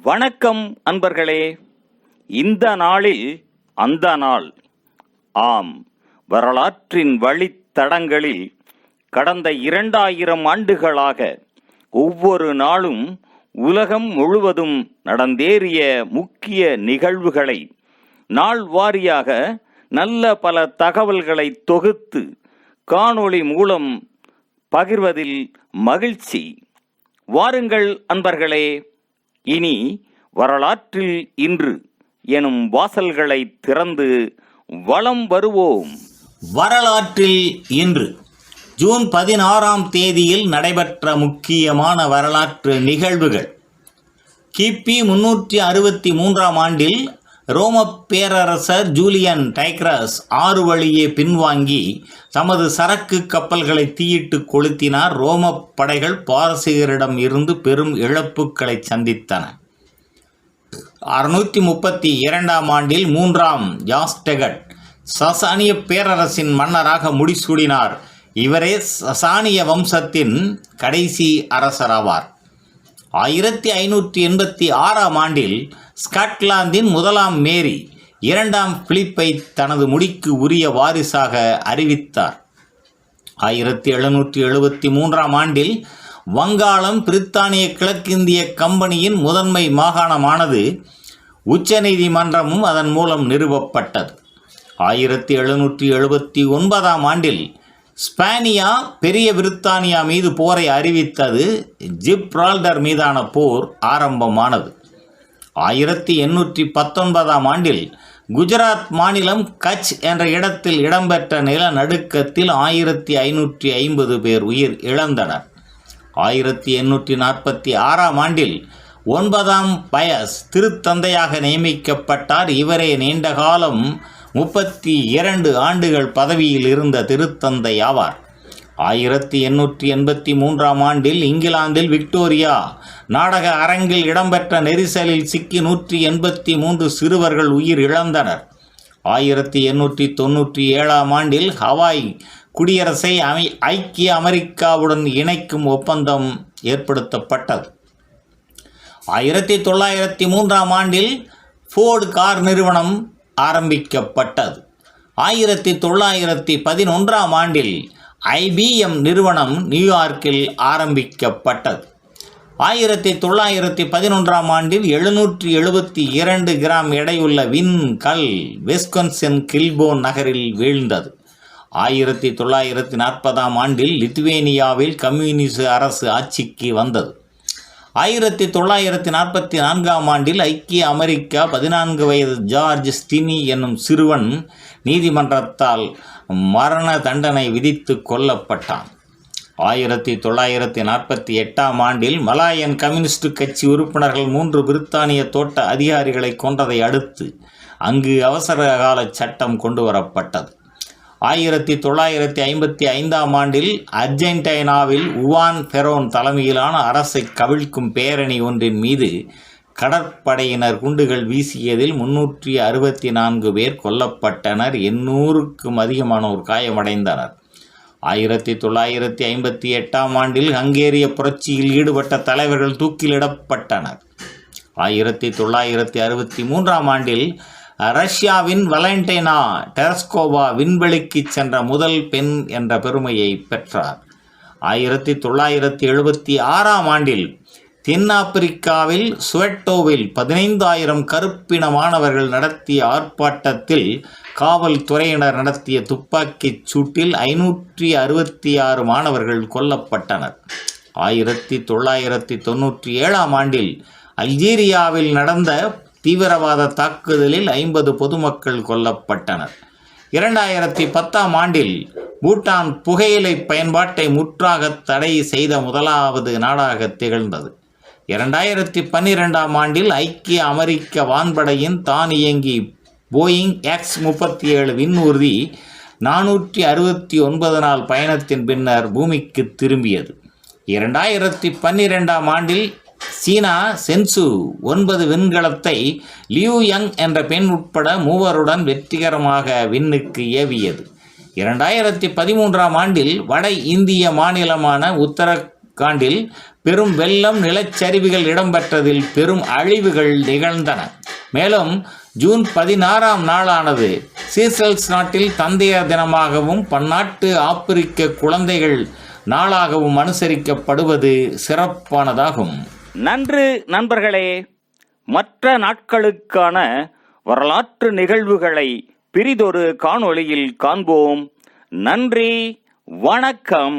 வணக்கம் அன்பர்களே. இந்த நாளில் அந்த நாள். ஆம், வரலாற்றின் வழித்தடங்களில் கடந்த 2000 ஆண்டுகளாக ஒவ்வொரு நாளும் உலகம் முழுவதும் நடந்தேறிய முக்கிய நிகழ்வுகளை நாள் வாரியாக நல்ல பல தகவல்களை தொகுத்து காணொளி மூலம் பகிர்வதில் மகிழ்ச்சி. வாருங்கள் அன்பர்களே, இனி வரலாற்றில் இன்று எனும் வாசல்களை திறந்து வலம் வருவோம். வரலாற்றில் இன்று ஜூன் 16ஆம் தேதியில் நடைபெற்ற முக்கியமான வரலாற்று நிகழ்வுகள். கிபி 363ஆம் ஆண்டில் ரோம பேரரசர் ஜூலியன் டைக்ரஸ் 6 வழியே பின்வாங்கி தமது சரக்கு கப்பல்களை தீயிட்டு கொளுத்தினார். ரோம படைகள் பாரசீகரிடம் இருந்து பெரும் இழப்புகளை சந்தித்தன. 632ஆம் ஆண்டில் 3ஆம் ஜாஸ்டெகட் சசானிய பேரரசின் மன்னராக முடிசூடினார். இவரே சசானிய வம்சத்தின் கடைசி அரசராவார். 1586ஆம் ஆண்டில் ஸ்காட்லாந்தின் 1ஆம் மேரி 2ஆம் பிலிப்பை தனது முடிக்கு உரிய வாரிசாக அறிவித்தார். 1773ஆம் ஆண்டில் வங்காளம் பிரித்தானிய கிழக்கிந்திய கம்பெனியின் முதன்மை மாகாணமானது. உச்ச நீதிமன்றமும் அதன் மூலம் நிறுவப்பட்டது. 1779ஆம் ஆண்டில் ஸ்பானியா பெரிய பிரித்தானியா மீது போரை அறிவித்தது. ஜிப்ரால்டர் மீதான போர் ஆரம்பமானது. 1819ஆம் ஆண்டில் குஜராத் மாநிலம் கட்ச் என்ற இடத்தில் இடம்பெற்ற நிலநடுக்கத்தில் 1550 பேர் உயிர் இழந்தனர். 1846ஆம் ஆண்டில் 9ஆம் பயஸ் திருத்தந்தையாக நியமிக்கப்பட்டார். இவரே நீண்ட காலம் 32 ஆண்டுகள் பதவியில் இருந்த திருத்தந்தை ஆவார். 1883ஆம் ஆண்டில் இங்கிலாந்தில் விக்டோரியா நாடக அரங்கில் இடம்பெற்ற நெரிசலில் சிக்கி 183 சிறுவர்கள் உயிர் இழந்தனர். 1897ஆம் ஆண்டில் ஹவாய் குடியரசை ஐக்கிய அமெரிக்காவுடன் இணைக்கும் ஒப்பந்தம் ஏற்படுத்தப்பட்டது. 1903ஆம் ஆண்டில் ஃபோர்டு கார் நிறுவனம் ஆரம்பிக்கப்பட்டது. 1911ஆம் ஆண்டில் IBM நிறுவனம் நியூயார்க்கில் ஆரம்பிக்கப்பட்டது. 1911ஆம் ஆண்டில் 772 கிராம் எடையுள்ள விண்கல் விஸ்கான்சின் கில்போன் நகரில் வீழ்ந்தது. 1940ஆம் ஆண்டில் லித்துவேனியாவில் கம்யூனிச அரசு ஆட்சிக்கு வந்தது. 1944ஆம் ஆண்டில் ஐக்கிய அமெரிக்கா 14 வயது ஜார்ஜ் ஸ்டினி என்னும் சிறுவன் நீதிமன்றத்தால் மரண தண்டனை விதித்து கொல்லப்பட்டான். 1948ஆம் ஆண்டில் மலாயன் கம்யூனிஸ்ட் கட்சி உறுப்பினர்கள் 3 பிரித்தானிய தோட்ட அதிகாரிகளை கொன்றதை அடுத்து அங்கு அவசரகால சட்டம் கொண்டு வரப்பட்டது. 1955ஆம் ஆண்டில் அர்ஜென்டினாவில் உவான் பெரோன் தலைமையிலான அரசை கவிழ்க்கும் பேரணி ஒன்றின் மீது கடற்படையினர் குண்டுகள் வீசியதில் 364 பேர் கொல்லப்பட்டனர். 800க்கும் அதிகமானோர் காயமடைந்தனர். 1958ஆம் ஆண்டில் ஹங்கேரிய புரட்சியில் ஈடுபட்ட தலைவர்கள் தூக்கிலிடப்பட்டனர். 1963ஆம் ஆண்டில் ரஷ்யாவின் வலண்டைனா டெரஸ்கோவா விண்வெளிக்கு சென்ற முதல் பெண் என்ற பெருமையை பெற்றார். 1976ஆம் ஆண்டில் தென்னாப்பிரிக்காவில் சுவெட்டோவில் 15,000 கருப்பின மாணவர்கள் நடத்திய ஆர்ப்பாட்டத்தில் காவல்துறையினர் நடத்திய துப்பாக்கிச் சூட்டில் 566 மாணவர்கள் கொல்லப்பட்டனர். 1997ஆம் ஆண்டில் அல்ஜீரியாவில் நடந்த தீவிரவாத தாக்குதலில் 50 பொதுமக்கள் கொல்லப்பட்டனர். 2010ஆம் ஆண்டில் பூட்டான் புகையிலை பயன்பாட்டை முற்றாக தடை செய்த முதலாவது நாடாக திகழ்ந்தது. 2012ஆம் ஆண்டில் ஐக்கிய அமெரிக்க வான்படையின் தானியங்கி போயிங் X-37 விண்ணூர்தி 469 நாள் பயணத்தின் பின்னர் பூமிக்கு திரும்பியது. 2012ஆம் ஆண்டில் சீனா சென்சு 9 விண்கலத்தை லியூ யங் என்ற பெண் உட்பட 3 வெற்றிகரமாக விண்ணுக்கு ஏவியது. 2013ஆம் ஆண்டில் வட இந்திய மாநிலமான உத்தரகாண்டில் பெரும் வெள்ளம், நிலச்சரிவுகள் இடம்பெற்றதில் பெரும் அழிவுகள் நிகழ்ந்தன. மேலும் ஜூன் 16ஆம் நாளானது சீசெல்ஸ் நாட்டில் தந்தையர் தினமாகவும் பன்னாட்டு ஆப்பிரிக்க குழந்தைகள் நாளாகவும் அனுசரிக்கப்படுவது சிறப்பானதாகும். நன்று நண்பர்களே. மற்ற நாட்களுக்கான வரலாற்று நிகழ்வுகளை பிரிதொரு காணொளியில் காண்போம். நன்றி, வணக்கம்.